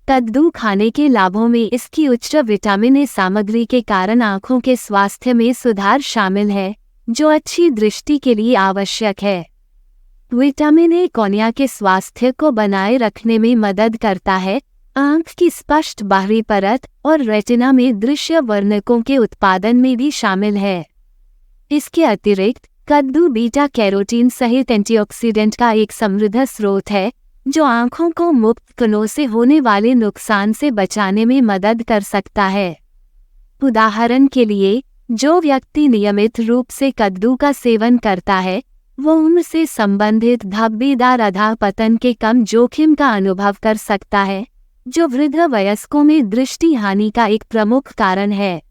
कद्दू खाने के लाभों में इसकी उच्च विटामिन ए सामग्री के कारण आँखों के स्वास्थ्य में सुधार शामिल है, जो अच्छी दृष्टि के लिए आवश्यक है। विटामिन ए कॉर्निया के स्वास्थ्य को बनाए रखने में मदद करता है, आँख की स्पष्ट बाहरी परत और रेटिना में दृश्य वर्णकों के उत्पादन में भी शामिल है। इसके अतिरिक्त कद्दू बीटा कैरोटीन सहित एंटीऑक्सीडेंट का एक समृद्ध स्रोत है, जो आँखों को मुक्त कणों से होने वाले नुकसान से बचाने में मदद कर सकता है। उदाहरण के लिए, जो व्यक्ति नियमित रूप से कद्दू का सेवन करता है, वो उम्र से संबंधित धब्बेदार अधःपतन के कम जोखिम का अनुभव कर सकता है, जो वृद्ध वयस्कों में दृष्टि हानि का एक प्रमुख कारण है।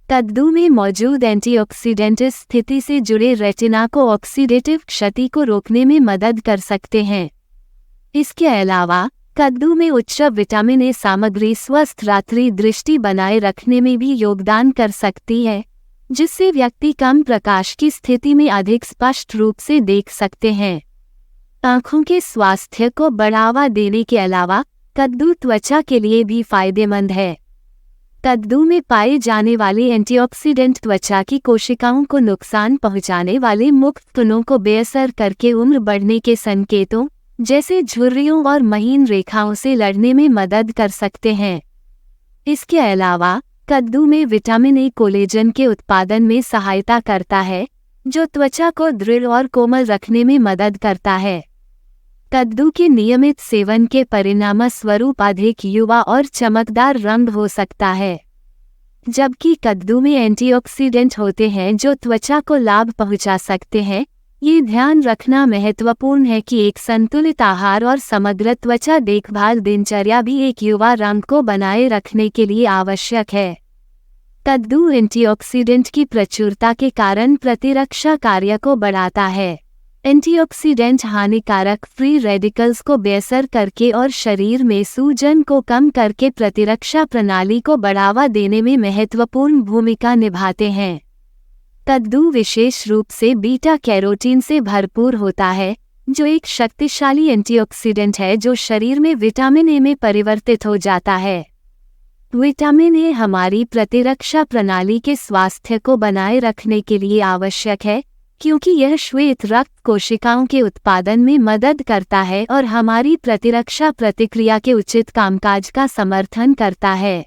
कद्दू में मौजूद एंटीऑक्सीडेंट इस स्थिति से जुड़े रेटिना को ऑक्सीडेटिव क्षति को रोकने में मदद कर सकते हैं। इसके अलावा कद्दू में उच्च विटामिन ए सामग्री स्वस्थ रात्रि दृष्टि बनाए रखने में भी योगदान कर सकती है, जिससे व्यक्ति कम प्रकाश की स्थिति में अधिक स्पष्ट रूप से देख सकते हैं। आँखों के स्वास्थ्य को बढ़ावा देने के अलावा कद्दू त्वचा के लिए भी फायदेमंद है। कद्दू में पाए जाने वाले एंटीऑक्सीडेंट त्वचा की कोशिकाओं को नुकसान पहुंचाने वाले मुक्त कणों को बेअसर करके उम्र बढ़ने के संकेतों जैसे झुर्रियों और महीन रेखाओं से लड़ने में मदद कर सकते हैं। इसके अलावा कद्दू में विटामिन ए कोलेजन के उत्पादन में सहायता करता है, जो त्वचा को दृढ़ और कोमल रखने में मदद करता है। कद्दू के नियमित सेवन के परिणामस्वरूप अधिक युवा और चमकदार रंग हो सकता है। जबकि कद्दू में एंटीऑक्सीडेंट होते हैं जो त्वचा को लाभ पहुंचा सकते हैं, ये ध्यान रखना महत्वपूर्ण है कि एक संतुलित आहार और समग्र त्वचा देखभाल दिनचर्या भी एक युवा रंग को बनाए रखने के लिए आवश्यक है। कद्दू एंटीऑक्सीडेंट की प्रचुरता के कारण प्रतिरक्षा कार्य को बढ़ाता है। एंटीऑक्सीडेंट हानिकारक फ्री रेडिकल्स को बेअसर करके और शरीर में सूजन को कम करके प्रतिरक्षा प्रणाली को बढ़ावा देने में महत्वपूर्ण भूमिका निभाते हैं। कद्दू विशेष रूप से बीटा कैरोटीन से भरपूर होता है, जो एक शक्तिशाली एंटीऑक्सीडेंट है जो शरीर में विटामिन ए में परिवर्तित हो जाता है। विटामिन ए हमारी प्रतिरक्षा प्रणाली के स्वास्थ्य को बनाए रखने के लिए आवश्यक है, क्योंकि यह श्वेत रक्त कोशिकाओं के उत्पादन में मदद करता है और हमारी प्रतिरक्षा प्रतिक्रिया के उचित कामकाज का समर्थन करता है।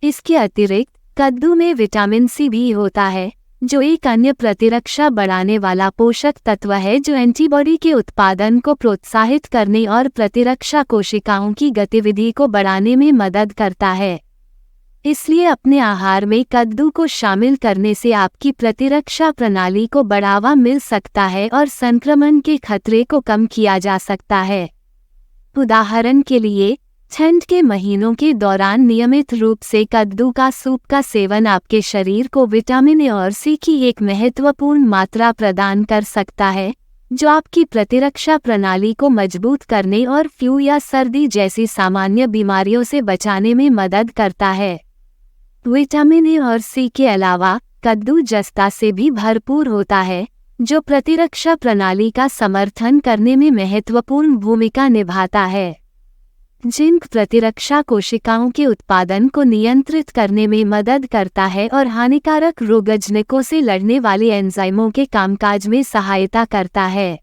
इसके अतिरिक्त कद्दू में विटामिन सी भी होता है, जो एक अन्य प्रतिरक्षा बढ़ाने वाला पोषक तत्व है जो एंटीबॉडी के उत्पादन को प्रोत्साहित करने और प्रतिरक्षा कोशिकाओं की गतिविधि को बढ़ाने में मदद करता है। इसलिए अपने आहार में कद्दू को शामिल करने से आपकी प्रतिरक्षा प्रणाली को बढ़ावा मिल सकता है और संक्रमण के खतरे को कम किया जा सकता है। उदाहरण के लिए, ठंड के महीनों के दौरान नियमित रूप से कद्दू का सूप का सेवन आपके शरीर को विटामिन ए और सी की एक महत्वपूर्ण मात्रा प्रदान कर सकता है, जो आपकी प्रतिरक्षा प्रणाली को मजबूत करने और फ्लू या सर्दी जैसी सामान्य बीमारियों से बचाने में मदद करता है। विटामिन ए और सी के अलावा कद्दू जस्ता से भी भरपूर होता है, जो प्रतिरक्षा प्रणाली का समर्थन करने में महत्वपूर्ण भूमिका निभाता है। जिंक प्रतिरक्षा कोशिकाओं के उत्पादन को नियंत्रित करने में मदद करता है और हानिकारक रोगजनकों से लड़ने वाले एंजाइमों के कामकाज में सहायता करता है।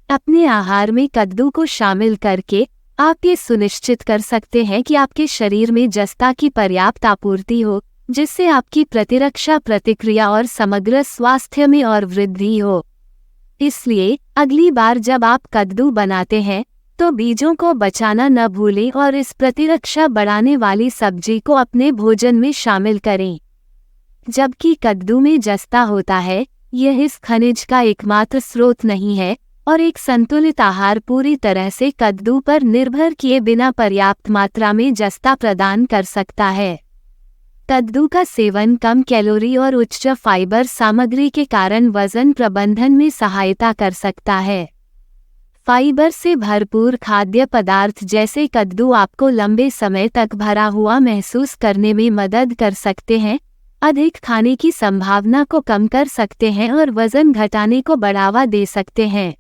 अपने आहार में कद्दू को शामिल करके आप ये सुनिश्चित कर सकते हैं कि आपके शरीर में जस्ता की पर्याप्त आपूर्ति हो, जिससे आपकी प्रतिरक्षा प्रतिक्रिया और समग्र स्वास्थ्य में और वृद्धि हो। इसलिए अगली बार जब आप कद्दू बनाते हैं तो बीजों को बचाना न भूलें और इस प्रतिरक्षा बढ़ाने वाली सब्जी को अपने भोजन में शामिल करें। जबकि कद्दू में जस्ता होता है, यह इस खनिज का एकमात्र स्रोत नहीं है और एक संतुलित आहार पूरी तरह से कद्दू पर निर्भर किए बिना पर्याप्त मात्रा में जस्ता प्रदान कर सकता है। कद्दू का सेवन कम कैलोरी और उच्च फाइबर सामग्री के कारण वजन प्रबंधन में सहायता कर सकता है। फाइबर से भरपूर खाद्य पदार्थ जैसे कद्दू आपको लंबे समय तक भरा हुआ महसूस करने में मदद कर सकते हैं, अधिक खाने की संभावना को कम कर सकते हैं और वजन घटाने को बढ़ावा दे सकते हैं।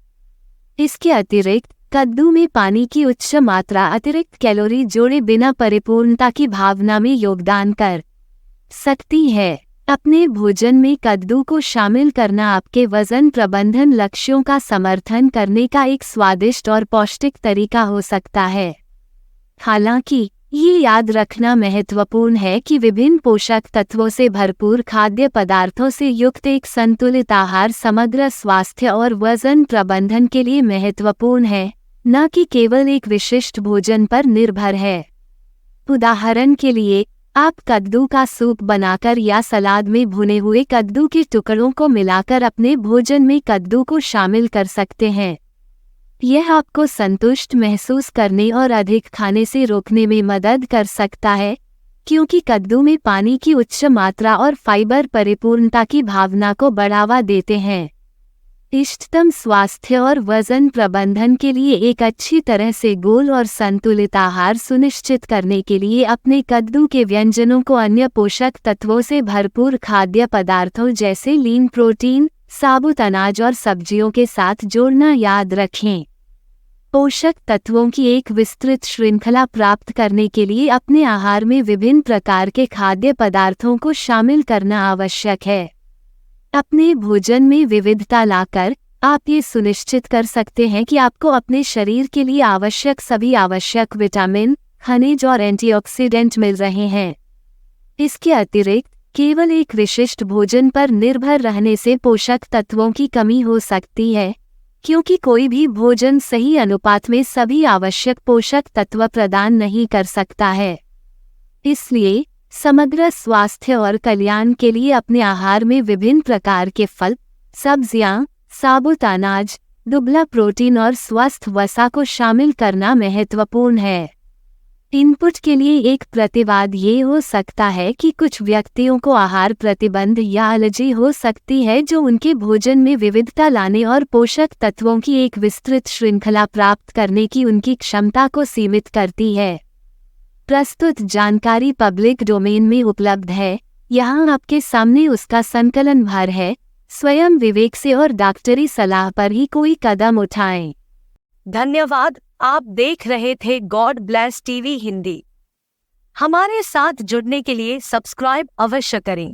इसके अतिरिक्त कद्दू में पानी की उच्च मात्रा अतिरिक्त कैलोरी जोड़े बिना परिपूर्णता की भावना में योगदान कर सकती है। अपने भोजन में कद्दू को शामिल करना आपके वजन प्रबंधन लक्ष्यों का समर्थन करने का एक स्वादिष्ट और पौष्टिक तरीका हो सकता है। हालांकि ये याद रखना महत्वपूर्ण है कि विभिन्न पोषक तत्वों से भरपूर खाद्य पदार्थों से युक्त एक संतुलित आहार समग्र स्वास्थ्य और वजन प्रबंधन के लिए महत्वपूर्ण है, न कि केवल एक विशिष्ट भोजन पर निर्भर है। उदाहरण के लिए, आप कद्दू का सूप बनाकर या सलाद में भुने हुए कद्दू के टुकड़ों को मिलाकर अपने भोजन में कद्दू को शामिल कर सकते हैं। यह आपको संतुष्ट महसूस करने और अधिक खाने से रोकने में मदद कर सकता है, क्योंकि कद्दू में पानी की उच्च मात्रा और फाइबर परिपूर्णता की भावना को बढ़ावा देते हैं। इष्टतम स्वास्थ्य और वजन प्रबंधन के लिए एक अच्छी तरह से गोल और संतुलित आहार सुनिश्चित करने के लिए अपने कद्दू के व्यंजनों को अन्य पोषक तत्वों से भरपूर खाद्य पदार्थों जैसे लीन प्रोटीन, साबुत अनाज और सब्जियों के साथ जोड़ना याद रखें। पोषक तत्वों की एक विस्तृत श्रृंखला प्राप्त करने के लिए अपने आहार में विभिन्न प्रकार के खाद्य पदार्थों को शामिल करना आवश्यक है। अपने भोजन में विविधता लाकर आप ये सुनिश्चित कर सकते हैं कि आपको अपने शरीर के लिए आवश्यक सभी आवश्यक विटामिन, खनिज और एंटीऑक्सीडेंट मिल रहे हैं। इसके अतिरिक्त केवल एक विशिष्ट भोजन पर निर्भर रहने से पोषक तत्वों की कमी हो सकती है, क्योंकि कोई भी भोजन सही अनुपात में सभी आवश्यक पोषक तत्व प्रदान नहीं कर सकता है। इसलिए समग्र स्वास्थ्य और कल्याण के लिए अपने आहार में विभिन्न प्रकार के फल, सब्जियां, साबुत अनाज, दुबला प्रोटीन और स्वस्थ वसा को शामिल करना महत्वपूर्ण है। इनपुट के लिए एक प्रतिवाद ये हो सकता है कि कुछ व्यक्तियों को आहार प्रतिबंध या एलर्जी हो सकती है, जो उनके भोजन में विविधता लाने और पोषक तत्वों की एक विस्तृत श्रृंखला प्राप्त करने की उनकी क्षमता को सीमित करती है। प्रस्तुत जानकारी पब्लिक डोमेन में उपलब्ध है, यहाँ आपके सामने उसका संकलन भर है। स्वयं विवेक से और डॉक्टरी सलाह पर ही कोई कदम उठाएं। धन्यवाद। आप देख रहे थे गॉड ब्लेस टीवी हिंदी। हमारे साथ जुड़ने के लिए सब्सक्राइब अवश्य करें।